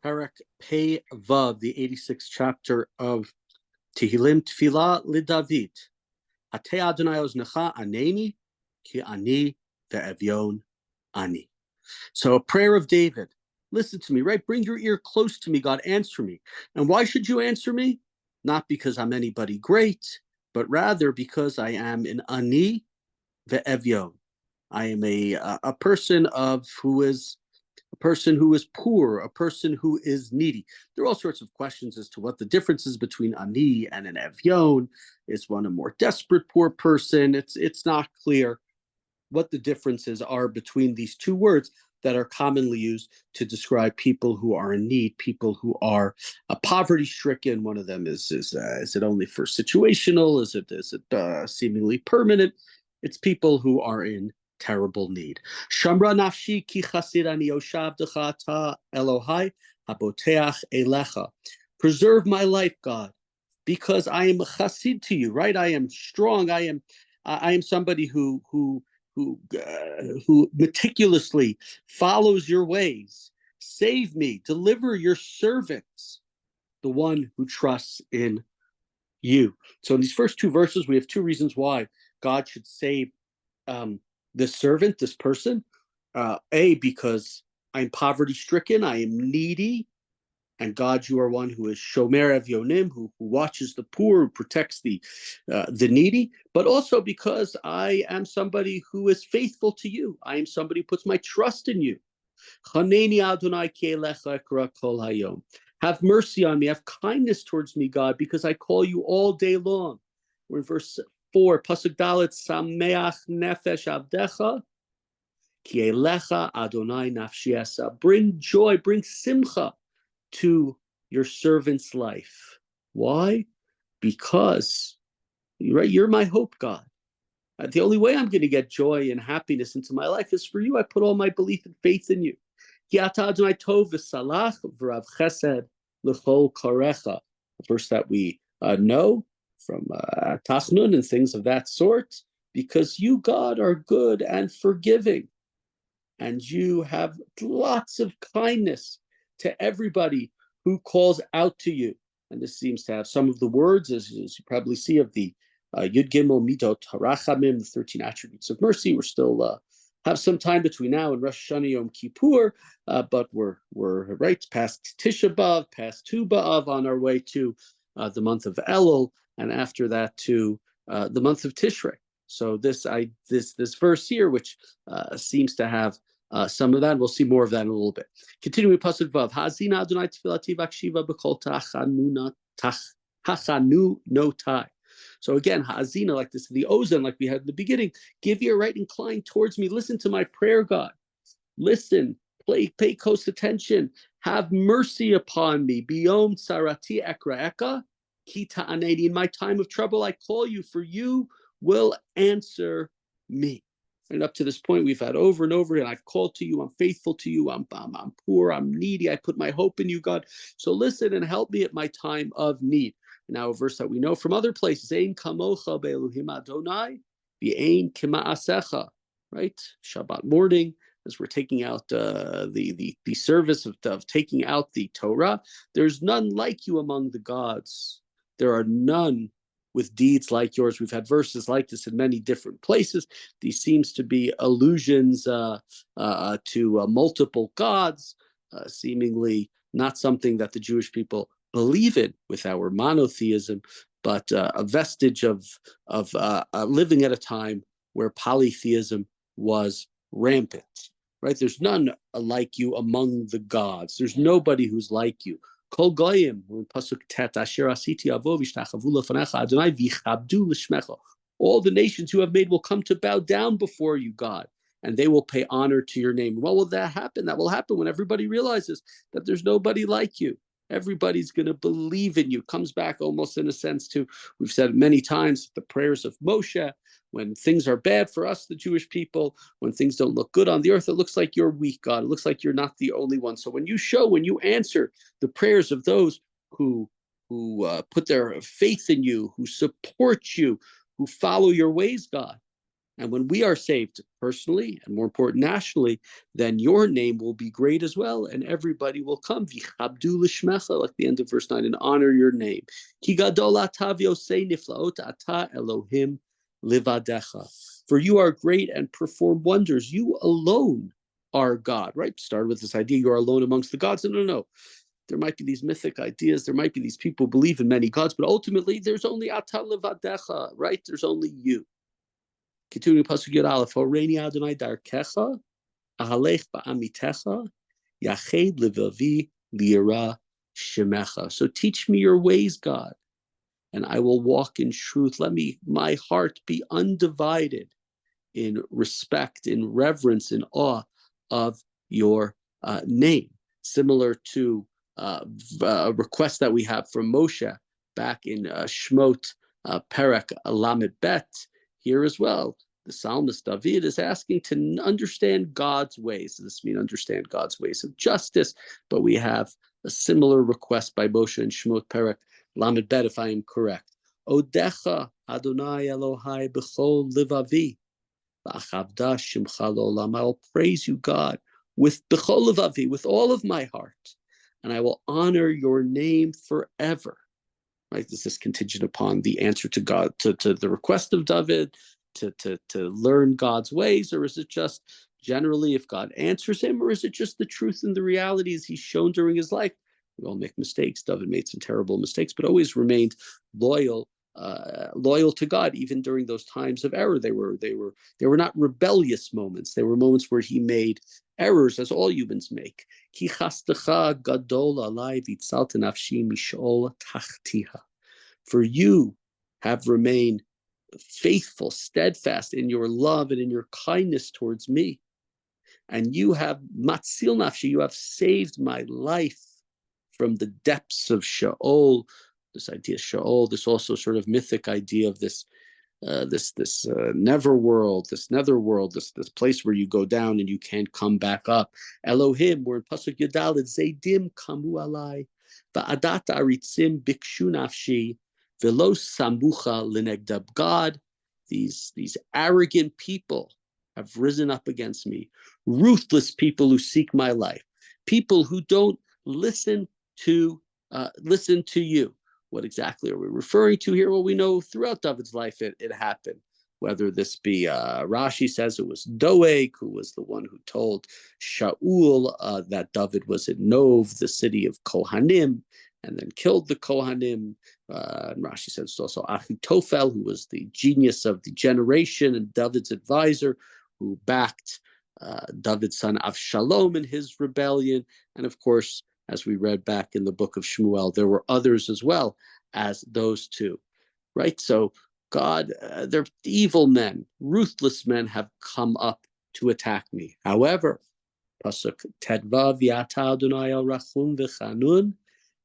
Parak Pei Vav, the 86th chapter of Tehillim, Tfilah LiDavid. Atei Adonai Oznecha Aneni, Ki Ani Ve'evyon Ani. So a prayer of David. Listen to me, right? Bring your ear close to me, God. Answer me. And why should you answer me? Not because I'm anybody great, but rather because I am an Ani Ve'evyon. I am a person who is poor, a person who is needy. There are all sorts of questions as to what the difference is between ani and an evyon. Is one a more desperate poor person? It's not clear what the differences are between these two words that are commonly used to describe people who are in need, people who are poverty-stricken. One of them is it only for situational? Is it seemingly permanent? It's people who are in terrible need. Shamra nafshi ki chasid ani yoshavdecha ata Elohai haboteach elecha. Preserve my life, God, because I am a chassid to you. Right? I am strong. I am somebody who meticulously follows your ways. Save me. Deliver your servants, the one who trusts in you. So in these first two verses, we have two reasons why God should save this servant, this person. Because I'm poverty-stricken, I am needy, and God, you are one who is shomer evyonim, who watches the poor, who protects the needy, but also because I am somebody who is faithful to you. I am somebody who puts my trust in you. Chaneni Adonai ki elecha ekra kol hayom. Have mercy on me, have kindness towards me, God, because I call you all day long. We're in verse 4, Pasuk Dalet, Sameach nefesh avdecha, ki elecha Adonai nafshi esa. Bring joy, bring simcha to your servant's life. Why? Because you're my hope, God. The only way I'm going to get joy and happiness into my life is for you. I put all my belief and faith in you. Ki ata Adonai tov v'salach v'rav chesed l'chol karecha. A verse that we know from Tachnun and things of that sort, because you, God, are good and forgiving, and you have lots of kindness to everybody who calls out to you. And this seems to have some of the words, as you probably see, of the Yud Gimel Midot Harachamim, the 13 attributes of mercy. We're still have some time between now and Rosh Hashanah Yom Kippur, but we're right past Tisha B'Av, past Tu B'Av, on our way to the month of Elul, and after that to the month of Tishrei. So this verse here, which seems to have some of that, we'll see more of that in a little bit. Continuing Pasuk Vav, Hazina Adonai tefilati v'akshiva b'kol tachanu notai. So again, Hazina, like this, the Ozan, like we had in the beginning, give your right incline towards me. Listen to my prayer, God. Listen, pay close attention. Have mercy upon me. Biyom sarati ekraeka, kita anedi. In my time of trouble, I call you, for you will answer me. And up to this point, we've had over and over again, I've called to you, I'm faithful to you, I'm poor, I'm needy, I put my hope in you, God. So listen and help me at my time of need. Now, a verse that we know from other places, Ein kamocha be'eluhim Adonai, v'ein kima'asecha, right? Shabbat morning, as we're taking out the service of taking out the Torah, there's none like you among the gods. There are none with deeds like yours. We've had verses like this in many different places. These seems to be allusions to multiple gods, seemingly not something that the Jewish people believe in with our monotheism, but a vestige of living at a time where polytheism was rampant. Right? There's none like you among the gods. There's nobody who's like you. Kol goyim, pasuk tet, asher asiti avo v'shtachavu lefanecha Adonai v'chabdu l'shmecha. All the nations you have made will come to bow down before you, God, and they will pay honor to your name. Well, will that happen? That will happen when everybody realizes that there's nobody like you. Everybody's going to believe in you. Comes back almost in a sense to, we've said many times, the prayers of Moshe. When things are bad for us, the Jewish people, when things don't look good on the earth, it looks like you're weak, God. It looks like you're not the only one. So when you answer the prayers of those who put their faith in you, who support you, who follow your ways, God, And when we are saved personally, and more important, nationally, then your name will be great as well, and everybody will come. V'chabdu l'shmecha, like the end of verse 9, and honor your name. Ki gadol atav yosei niflaot ata Elohim livadecha. For you are great and perform wonders. You alone are God, right? Started with this idea, you are alone amongst the gods. No. There might be these mythic ideas. There might be these people who believe in many gods, but ultimately there's only ata levadecha, right? There's only you. Continuing pasuk Yud Aleph, Horeini Adonai darkecha, ahalech ba'amitecha, yached levavi lira shemecha. So teach me your ways, God, and I will walk in truth. Let my heart be undivided in respect, in reverence, in awe of your name. Similar to a request that we have from Moshe back in Shmot Perek Lamed Bet. Here as well, the psalmist David is asking to understand God's ways. Does this mean understand God's ways of justice? But we have a similar request by Moshe in Shmot Perek Lamed Bet, if I am correct. Odecha Adonai Elohai b'chol livavi. I will praise you, God, with b'chol livavi, with all of my heart, and I will honor your name forever. Right? This is contingent upon the answer to God, to the request of David, to learn God's ways, or is it just generally if God answers him, or is it just the truth and the realities he's shown during his life? We all make mistakes. David made some terrible mistakes, but always remained loyal to God, even during those times of error. They were not rebellious moments. They were moments where he made errors, as all humans make. Ki chastecha gadol alai v'tzalta nafshi mishol tachtiha. For you have remained faithful, steadfast in your love and in your kindness towards me. And you have matzil nafshi, you have saved my life from the depths of Sheol. This idea of Sheol, this also sort of mythic idea of this netherworld, this place where you go down and you can't come back up. Elohim, we're in pasuk Yudalid, Zaydim kamu alai, va'adat aritzim bikshu nafshi, velo samucha lenegdab. God, these arrogant people have risen up against me, ruthless people who seek my life, people who don't listen to you. What exactly are we referring to here? Well, we know throughout David's life it happened. Whether this be, Rashi says it was Doeg, who was the one who told Shaul that David was in Nov, the city of Kohanim, and then killed the Kohanim. And Rashi says it's also Ahitophel, who was the genius of the generation and David's advisor, who backed David's son Avshalom in his rebellion. And of course, as we read back in the book of Shmuel, there were others as well as those two, right? So God, they're evil men, ruthless men have come up to attack me. However, pasuk Tedvav Yata Adonai el Rachum v'Chanun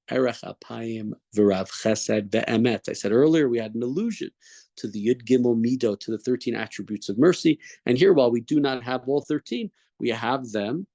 Erech Apayim v'Rav Chesed ve'Emet. I said earlier we had an allusion to the Yud Gimel Mido, to the 13 attributes of mercy. And here, while we do not have all 13, we have them.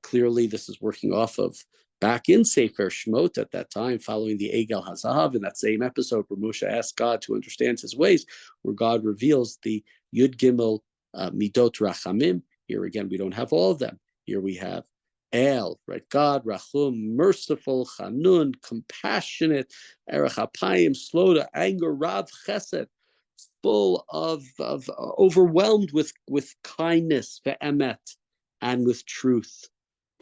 Clearly, this is working off of back in Sefer Shmot at that time, following the Egel HaZahav, in that same episode where Moshe asked God to understand his ways, where God reveals the Yud Gimel Midot Rachamim. Here again, we don't have all of them. Here we have El, right? God, Rachum, merciful, Chanun, compassionate, Erech Apayim, slow to anger, Rav Chesed, full of overwhelmed with kindness, ve'emet, and with truth.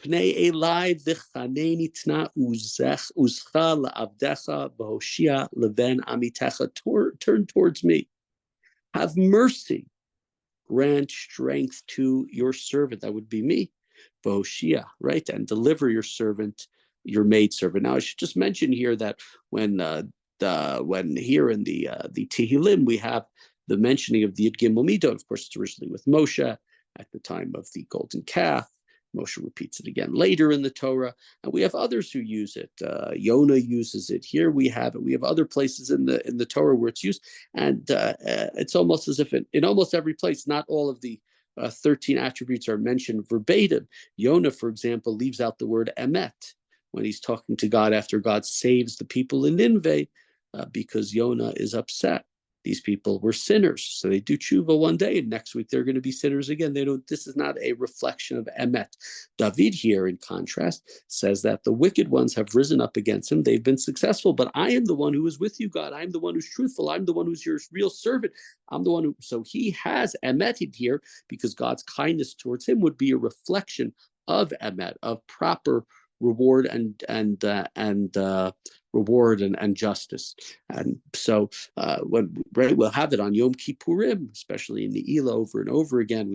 Pnei Elai v'chaneni tna uzcha la'avdecha v'hoshia leven amitecha. Turn towards me. Have mercy. Grant strength to your servant. That would be me. V'hoshia, right? And deliver your servant, your maidservant. Now, I should just mention here that when here in the Tehillim we have the mentioning of the Yud Gimel Midot. Of course, it's originally with Moshe at the time of the golden calf. Moshe repeats it again later in the Torah, and we have others who use it. Yonah uses it. Here we have it. We have other places in the Torah where it's used, and it's almost as if in almost every place, not all of the 13 attributes are mentioned verbatim. Yonah, for example, leaves out the word emet when he's talking to God after God saves the people in Nineveh, because Yonah is upset. These people were sinners, so they do tshuva one day, and next week they're going to be sinners again. They don't. This is not a reflection of emet. David here, in contrast, says that the wicked ones have risen up against him. They've been successful, but I am the one who is with you, God. I'm the one who's truthful. I'm the one who's your real servant. I'm the one who. So he has emeted here because God's kindness towards him would be a reflection of emet, of proper reward and reward and justice. And so we'll have it on Yom Kippurim, especially in the Ela, over and over again.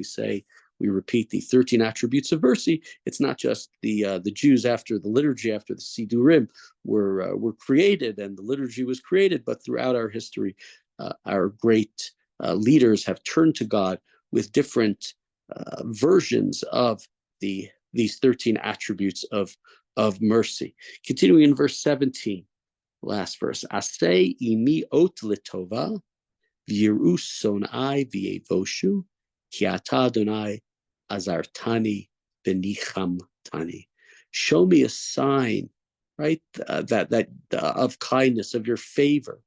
We repeat the 13 attributes of mercy. It's not just the Jews after the liturgy, after the Sidurim were created and the liturgy was created, but throughout our history, our great leaders have turned to God with different versions of these 13 attributes of mercy. Continuing in verse 17, last verse. Aseh imi ot litova, v'yiru sonai v'yevoshu, ki ata Adonai azartani v'nichamtani. Show me a sign, right, that of kindness, of your favor,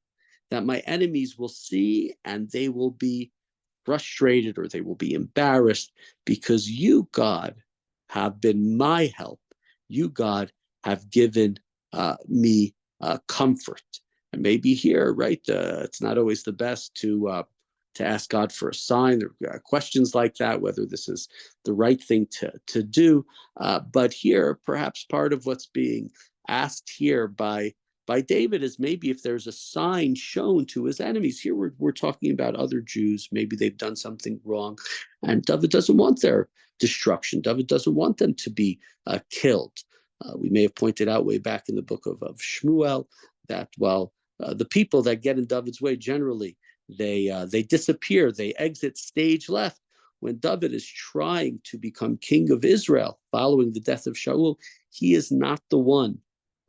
that my enemies will see and they will be frustrated or they will be embarrassed because you, God, have been my help. You, God, have given me comfort. And maybe here, right, it's not always the best to ask God for a sign. There are questions like that, whether this is the right thing to do. But here, perhaps part of what's being asked here by David is maybe if there's a sign shown to his enemies. Here we're talking about other Jews. Maybe they've done something wrong, and David doesn't want their destruction. David doesn't want them to be killed. We may have pointed out way back in the book of Shmuel that while the people that get in David's way generally, they disappear, they exit stage left. When David is trying to become king of Israel following the death of Shaul, he is not the one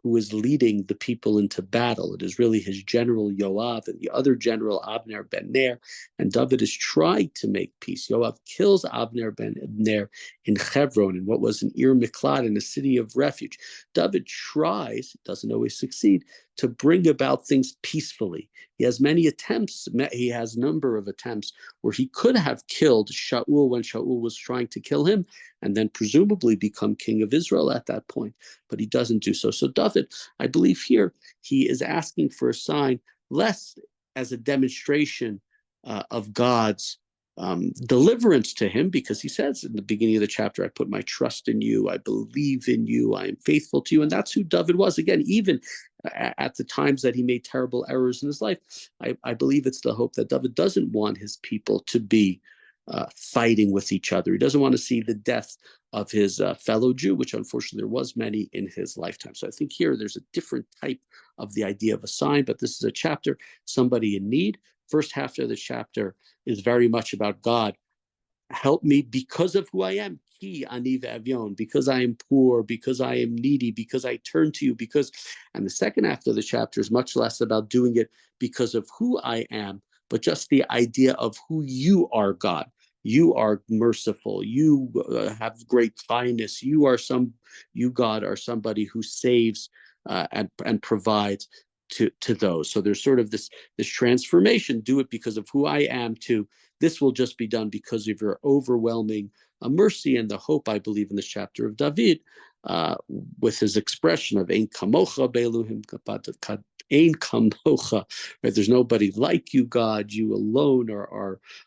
who is leading the people into battle. It is really his general Yoav and the other general Abner ben Ner, and David is trying to make peace. Yoav kills Abner ben Ner in Hebron, in what was an Ir Miklat, in a city of refuge. David tries, doesn't always succeed, to bring about things peacefully. He has many attempts, he has a number of attempts where he could have killed Shaul when Shaul was trying to kill him, and then presumably become king of Israel at that point, but he doesn't do so. So David, I believe here, he is asking for a sign less as a demonstration of God's deliverance to him, because he says in the beginning of the chapter, I put my trust in you, I believe in you, I am faithful to you. And that's who David was. Again, even at the times that he made terrible errors in his life, I believe it's the hope that David doesn't want his people to be fighting with each other. He doesn't want to see the death of his fellow Jew, which unfortunately there was many in his lifetime. So I think here there's a different type of the idea of a sign, but this is a chapter, somebody in need. First half of the chapter is very much about God. Help me because of who I am. Ki ani ve'avion, because I am poor, because I am needy, because I turn to you, and the second half of the chapter is much less about doing it because of who I am, but just the idea of who you are, God. You are merciful. You have great kindness. You, God, are somebody who saves and provides to those. So there's sort of this transformation. Do it because of who I am, to this will just be done because of your overwhelming mercy, and the hope, I believe, in this chapter of David, with his expression of Ein kamocha be'elohim Ein kamocha, right? There's nobody like you, God. You alone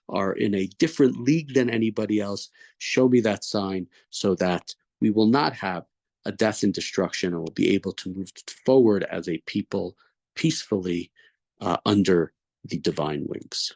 are in a different league than anybody else. Show me that sign so that we will not have a death and destruction, and will be able to move forward as a people peacefully under the divine wings.